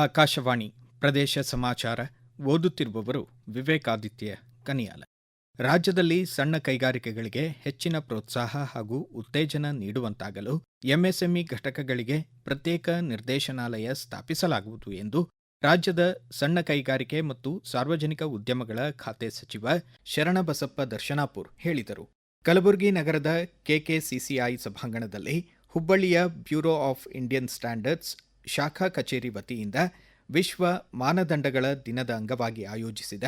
ಆಕಾಶವಾಣಿ ಪ್ರದೇಶ ಸಮಾಚಾರ ಓದುತ್ತಿರುವವರು ವಿವೇಕಾದಿತ್ಯ ಕನಿಯಾಲ. ರಾಜ್ಯದಲ್ಲಿ ಸಣ್ಣ ಕೈಗಾರಿಕೆಗಳಿಗೆ ಹೆಚ್ಚಿನ ಪ್ರೋತ್ಸಾಹ ಹಾಗೂ ಉತ್ತೇಜನ ನೀಡುವಂತಾಗಲು ಎಂಎಸ್ಎಂಇ ಘಟಕಗಳಿಗೆ ಪ್ರತ್ಯೇಕ ನಿರ್ದೇಶನಾಲಯ ಸ್ಥಾಪಿಸಲಾಗುವುದು ಎಂದು ರಾಜ್ಯದ ಸಣ್ಣ ಕೈಗಾರಿಕೆ ಮತ್ತು ಸಾರ್ವಜನಿಕ ಉದ್ಯಮಗಳ ಖಾತೆ ಸಚಿವ ಶರಣಬಸಪ್ಪ ದರ್ಶನಾಪುರ್ ಹೇಳಿದರು. ಕಲಬುರಗಿ ನಗರದ ಕೆಕೆಸಿಸಿಐ ಸಭಾಂಗಣದಲ್ಲಿ ಹುಬ್ಬಳ್ಳಿಯ ಬ್ಯೂರೋ ಆಫ್ ಇಂಡಿಯನ್ ಸ್ಟ್ಯಾಂಡರ್ಡ್ಸ್ ಶಾಖಾ ಕಚೇರಿ ವತಿಯಿಂದ ವಿಶ್ವ ಮಾನದಂಡಗಳ ದಿನದ ಅಂಗವಾಗಿ ಆಯೋಜಿಸಿದ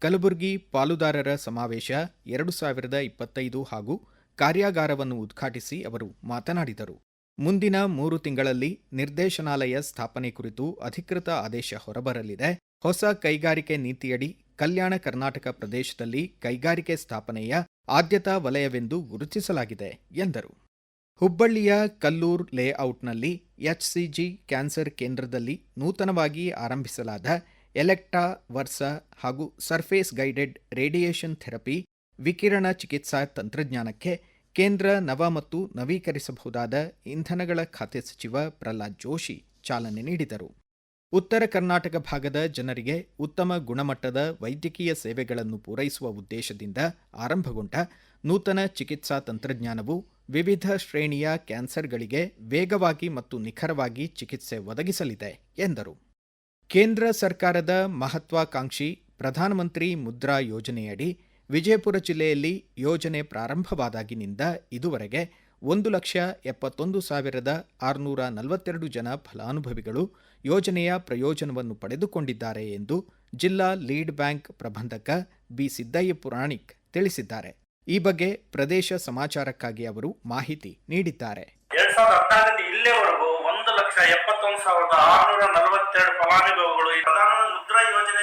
ಕಲಬುರಗಿ ಪಾಲುದಾರರ ಸಮಾವೇಶ 2025 ಹಾಗೂ ಕಾರ್ಯಾಗಾರವನ್ನು ಉದ್ಘಾಟಿಸಿ ಅವರು ಮಾತನಾಡಿದರು. ಮುಂದಿನ 3 ತಿಂಗಳಲ್ಲಿ ನಿರ್ದೇಶನಾಲಯ ಸ್ಥಾಪನೆ ಕುರಿತು ಅಧಿಕೃತ ಆದೇಶ ಹೊರಬರಲಿದೆ. ಹೊಸ ಕೈಗಾರಿಕೆ ನೀತಿಯಡಿ ಕಲ್ಯಾಣ ಕರ್ನಾಟಕ ಪ್ರದೇಶದಲ್ಲಿ ಕೈಗಾರಿಕೆ ಸ್ಥಾಪನೆಯ ಆದ್ಯತಾ ವಲಯವೆಂದು ಗುರುತಿಸಲಾಗಿದೆ ಎಂದರು. ಹುಬ್ಬಳ್ಳಿಯ ಕಲ್ಲೂರ್ ಲೇಔಟ್ನಲ್ಲಿ ಎಚ್ಸಿಜಿ ಕ್ಯಾನ್ಸರ್ ಕೇಂದ್ರದಲ್ಲಿ ನೂತನವಾಗಿ ಆರಂಭಿಸಲಾದ ಎಲೆಕ್ಟಾ ವರ್ಸಾ ಹಾಗೂ ಸರ್ಫೇಸ್ ಗೈಡೆಡ್ ರೇಡಿಯೇಷನ್ ಥೆರಪಿ ವಿಕಿರಣ ಚಿಕಿತ್ಸಾ ತಂತ್ರಜ್ಞಾನಕ್ಕೆ ಕೇಂದ್ರ ನವ ಮತ್ತು ನವೀಕರಿಸಬಹುದಾದ ಇಂಧನಗಳ ಖಾತೆ ಸಚಿವ ಪ್ರಹ್ಲಾದ್ ಜೋಶಿ ಚಾಲನೆ ನೀಡಿದರು. ಉತ್ತರ ಕರ್ನಾಟಕ ಭಾಗದ ಜನರಿಗೆ ಉತ್ತಮ ಗುಣಮಟ್ಟದ ವೈದ್ಯಕೀಯ ಸೇವೆಗಳನ್ನು ಪೂರೈಸುವ ಉದ್ದೇಶದಿಂದ ಆರಂಭಗೊಂಡ ನೂತನ ಚಿಕಿತ್ಸಾ ತಂತ್ರಜ್ಞಾನವು ವಿವಿಧ ಶ್ರೇಣಿಯ ಕ್ಯಾನ್ಸರ್ಗಳಿಗೆ ವೇಗವಾಗಿ ಮತ್ತು ನಿಖರವಾಗಿ ಚಿಕಿತ್ಸೆ ಒದಗಿಸಲಿದೆ ಎಂದರು. ಕೇಂದ್ರ ಸರ್ಕಾರದ ಮಹತ್ವಾಕಾಂಕ್ಷಿ ಪ್ರಧಾನಮಂತ್ರಿ ಮುದ್ರಾ ಯೋಜನೆಯಡಿ ವಿಜಯಪುರ ಜಿಲ್ಲೆಯಲ್ಲಿ ಯೋಜನೆ ಪ್ರಾರಂಭವಾದಾಗಿನಿಂದ ಇದುವರೆಗೆ 1,71,642 ಜನ ಫಲಾನುಭವಿಗಳು ಯೋಜನೆಯ ಪ್ರಯೋಜನವನ್ನು ಪಡೆದುಕೊಂಡಿದ್ದಾರೆ ಎಂದು ಜಿಲ್ಲಾ ಲೀಡ್ ಬ್ಯಾಂಕ್ ಪ್ರಬಂಧಕ ಬಿ ಸಿದ್ದಯ್ಯ ಪುರಾಣಿಕ್ ತಿಳಿಸಿದ್ದಾರೆ. ಈ ಬಗ್ಗೆ ಪ್ರದೇಶ ಸಮಾಚಾರಕ್ಕಾಗಿ ಅವರು ಮಾಹಿತಿ ನೀಡಿದ್ದಾರೆ. 2014 ಇಲ್ಲಿವರೆಗೂ 1,71,642 ಫಲಾನುಭವಿಗಳು ಈ ಪ್ರಧಾನಮಂತ್ರಿ ಮುದ್ರಾ ಯೋಜನೆ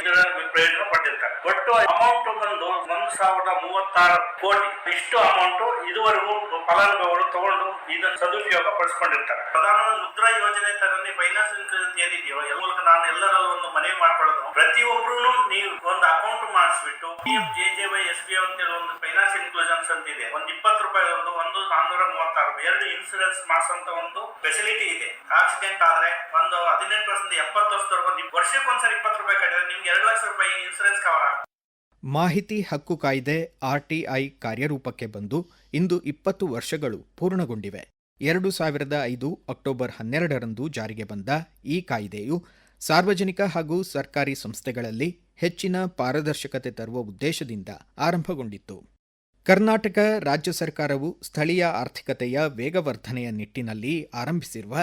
ಪ್ರಯೋಜನ ಪಡೆದಿದ್ದಾರೆ. ಒಟ್ಟು ಅಮೌಂಟ್ ಬಂದು 1,036 ಕೋಟಿ. ಇಷ್ಟು ಅಮೌಂಟ್ ಇದುವರೆಗೂ ಫಲಾನುಭವಿಗಳು ತಗೊಂಡು ಇದನ್ನು ಸದುಪಯೋಗ ಪಡಿಸಿಕೊಂಡಿರ್ತಾರೆ. ಪ್ರಧಾನಮಂತ್ರಿ ಮುದ್ರಾ ಯೋಜನೆ ತರನೇ ಫೈನಾನ್ಸ್ ಇನ್ಕ್ಲೂಷನ್ ಏನಿದೆಯೋ ಮೂಲಕ ನಾನು ಎಲ್ಲರಲ್ಲೂ ಒಂದು ಮನವಿ ಮಾಡ್ಕೊಳ್ಳೋದು, ಪ್ರತಿಯೊಬ್ಬರು ನೀವು ಒಂದು ಅಕೌಂಟ್ ಮಾಡಿಸ್ಬಿಟ್ಟು PMJJY SBI ಅಂತೇಳಿ ಒಂದು ಫೈನಾನ್ಸ್ ಇನ್ಕ್ಲೂಷನ್ಸ್ ಅಂತಿದೆ. ಒಂದು 20 ರೂಪಾಯಿ ಒಂದು 436 2 ಇನ್ಸೂರೆನ್ಸ್ ಮಾಡಿಸಂತ ಒಂದು ಫೆಸಿಲಿಟಿ ಇದೆ. ಆಕ್ಸಿಡೆಂಟ್ ಆದ್ರೆ ಒಂದು 18% 70 ವರ್ಷದವರೆಗೂ ವರ್ಷಕ್ಕೊಂದ್ಸರಿ 20 ರೂಪಾಯಿ ಕಟ್ಟಿದ್ರೆ ನಿಮ್ಗೆ 2 ಲಕ್ಷ ರೂಪಾಯಿ ಇನ್ಸೂರೆನ್ಸ್ ಕವರ್ ಆಗುತ್ತೆ. ಮಾಹಿತಿ ಹಕ್ಕು ಕಾಯ್ದೆ RTI ಕಾರ್ಯರೂಪಕ್ಕೆ ಬಂದು ಇಂದು 20 ವರ್ಷಗಳು ಪೂರ್ಣಗೊಂಡಿವೆ. 2005 ಅಕ್ಟೋಬರ್ 12ರಂದು ಜಾರಿಗೆ ಬಂದ ಈ ಕಾಯ್ದೆಯು ಸಾರ್ವಜನಿಕ ಹಾಗೂ ಸರ್ಕಾರಿ ಸಂಸ್ಥೆಗಳಲ್ಲಿ ಹೆಚ್ಚಿನ ಪಾರದರ್ಶಕತೆ ತರುವ ಉದ್ದೇಶದಿಂದ ಆರಂಭಗೊಂಡಿತ್ತು. ಕರ್ನಾಟಕ ರಾಜ್ಯ ಸರ್ಕಾರವು ಸ್ಥಳೀಯ ಆರ್ಥಿಕತೆಯ ವೇಗವರ್ಧನೆಯ ನಿಟ್ಟಿನಲ್ಲಿ ಆರಂಭಿಸಿರುವ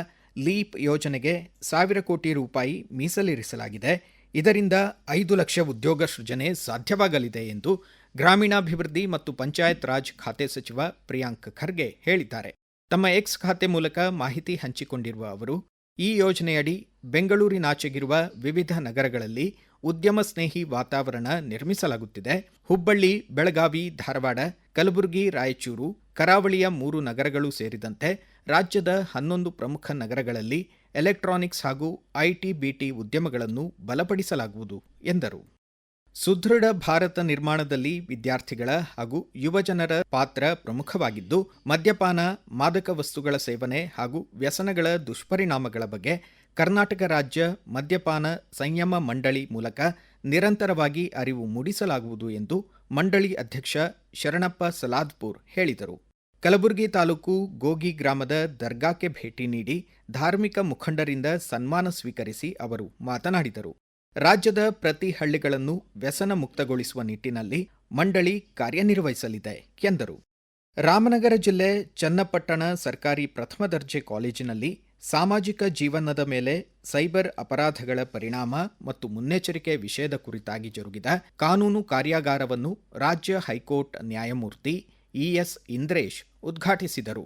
ಲೀಪ್ ಯೋಜನೆಗೆ 1,000 ಕೋಟಿ ರೂಪಾಯಿ ಮೀಸಲಿರಿಸಲಾಗಿದೆ. ಇದರಿಂದ 5 ಲಕ್ಷ ಉದ್ಯೋಗ ಸೃಜನೆ ಸಾಧ್ಯವಾಗಲಿದೆ ಎಂದು ಗ್ರಾಮೀಣಾಭಿವೃದ್ಧಿ ಮತ್ತು ಪಂಚಾಯತ್ ರಾಜ್ ಖಾತೆ ಸಚಿವ ಪ್ರಿಯಾಂಕ್ ಖರ್ಗೆ ಹೇಳಿದ್ದಾರೆ. ತಮ್ಮ ಎಕ್ಸ್ ಖಾತೆ ಮೂಲಕ ಮಾಹಿತಿ ಹಂಚಿಕೊಂಡಿರುವ ಅವರು, ಈ ಯೋಜನೆಯಡಿ ಬೆಂಗಳೂರಿನಾಚೆಗಿರುವ ವಿವಿಧ ನಗರಗಳಲ್ಲಿ ಉದ್ಯಮ ಸ್ನೇಹಿ ವಾತಾವರಣ ನಿರ್ಮಿಸಲಾಗುತ್ತಿದೆ. ಹುಬ್ಬಳ್ಳಿ, ಬೆಳಗಾವಿ, ಧಾರವಾಡ, ಕಲಬುರಗಿ, ರಾಯಚೂರು, ಕರಾವಳಿಯ 3 ನಗರಗಳು ಸೇರಿದಂತೆ ರಾಜ್ಯದ 11 ಪ್ರಮುಖ ನಗರಗಳಲ್ಲಿ ಎಲೆಕ್ಟ್ರಾನಿಕ್ಸ್ ಹಾಗೂ ಐಟಿ-ಬಿಟಿ ಉದ್ಯಮಗಳನ್ನು ಬಲಪಡಿಸಲಾಗುವುದು ಎಂದರು. ಸುದೃಢ ಭಾರತ ನಿರ್ಮಾಣದಲ್ಲಿ ವಿದ್ಯಾರ್ಥಿಗಳ ಹಾಗೂ ಯುವಜನರ ಪಾತ್ರ ಪ್ರಮುಖವಾಗಿದ್ದು, ಮದ್ಯಪಾನ, ಮಾದಕ ವಸ್ತುಗಳ ಸೇವನೆ ಹಾಗೂ ವ್ಯಸನಗಳ ದುಷ್ಪರಿಣಾಮಗಳ ಬಗ್ಗೆ ಕರ್ನಾಟಕ ರಾಜ್ಯ ಮದ್ಯಪಾನ ಸಂಯಮ ಮಂಡಳಿ ಮೂಲಕ ನಿರಂತರವಾಗಿ ಅರಿವು ಮೂಡಿಸಲಾಗುವುದು ಎಂದು ಮಂಡಳಿ ಅಧ್ಯಕ್ಷ ಶರಣಪ್ಪ ಸಲಾದ್ಪುರ್ ಹೇಳಿದರು. ಕಲಬುರಗಿ ತಾಲೂಕು ಗೋಗಿ ಗ್ರಾಮದ ದರ್ಗಾಕ್ಕೆ ಭೇಟಿ ನೀಡಿ ಧಾರ್ಮಿಕ ಮುಖಂಡರಿಂದ ಸನ್ಮಾನ ಸ್ವೀಕರಿಸಿ ಅವರು ಮಾತನಾಡಿದರು. ರಾಜ್ಯದ ಪ್ರತಿ ಹಳ್ಳಿಗಳನ್ನು ವ್ಯಸನ ಮುಕ್ತಗೊಳಿಸುವ ನಿಟ್ಟಿನಲ್ಲಿ ಮಂಡಳಿ ಕಾರ್ಯನಿರ್ವಹಿಸಲಿದೆ ಎಂದರು. ರಾಮನಗರ ಜಿಲ್ಲೆ ಚನ್ನಪಟ್ಟಣ ಸರ್ಕಾರಿ ಪ್ರಥಮ ದರ್ಜೆ ಕಾಲೇಜಿನಲ್ಲಿ ಸಾಮಾಜಿಕ ಜೀವನದ ಮೇಲೆ ಸೈಬರ್ ಅಪರಾಧಗಳ ಪರಿಣಾಮ ಮತ್ತು ಮುನ್ನೆಚ್ಚರಿಕೆ ವಿಷಯದ ಕುರಿತಾಗಿ ಜರುಗಿದ ಕಾನೂನು ಕಾರ್ಯಾಗಾರವನ್ನು ರಾಜ್ಯ ಹೈಕೋರ್ಟ್ ನ್ಯಾಯಮೂರ್ತಿ ES ಇಂದ್ರೇಶ್ ಉದ್ಘಾಟಿಸಿದರು.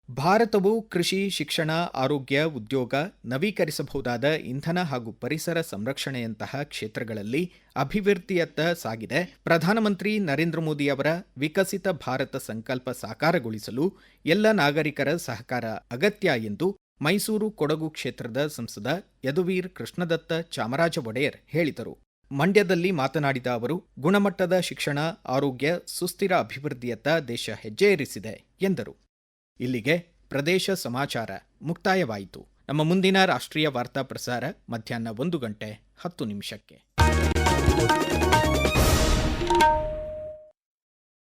ಭಾರತವು ಕೃಷಿ, ಶಿಕ್ಷಣ, ಆರೋಗ್ಯ, ಉದ್ಯೋಗ, ನವೀಕರಿಸಬಹುದಾದ ಇಂಧನ ಹಾಗೂ ಪರಿಸರ ಸಂರಕ್ಷಣೆಯಂತಹ ಕ್ಷೇತ್ರಗಳಲ್ಲಿ ಅಭಿವೃದ್ಧಿಯತ್ತ ಸಾಗಿದೆ. ಪ್ರಧಾನಮಂತ್ರಿ ನರೇಂದ್ರ ಮೋದಿ ಅವರ ವಿಕಸಿತ ಭಾರತ ಸಂಕಲ್ಪ ಸಾಕಾರಗೊಳಿಸಲು ಎಲ್ಲ ನಾಗರಿಕರ ಸಹಕಾರ ಅಗತ್ಯ ಎಂದು ಮೈಸೂರು ಕೊಡಗು ಕ್ಷೇತ್ರದ ಸಂಸದ ಯದುವೀರ್ ಕೃಷ್ಣದತ್ತ ಚಾಮರಾಜ ಒಡೆಯರ್ ಹೇಳಿದರು. ಮಂಡ್ಯದಲ್ಲಿ ಮಾತನಾಡಿದ ಅವರು, ಗುಣಮಟ್ಟದ ಶಿಕ್ಷಣ, ಆರೋಗ್ಯ, ಸುಸ್ಥಿರ ಅಭಿವೃದ್ಧಿಯತ್ತ ದೇಶ ಹೆಜ್ಜೆ ಇರಿಸಿದೆ ಎಂದರು. ಇಲ್ಲಿಗೆ ಪ್ರದೇಶ ಸಮಾಚಾರ ಮುಕ್ತಾಯವಾಯಿತು. ನಮ್ಮ ಮುಂದಿನ ರಾಷ್ಟ್ರೀಯ ವಾರ್ತಾ ಪ್ರಸಾರ ಮಧ್ಯಾಹ್ನ 1:10 ನಿಮಿಷಕ್ಕೆ.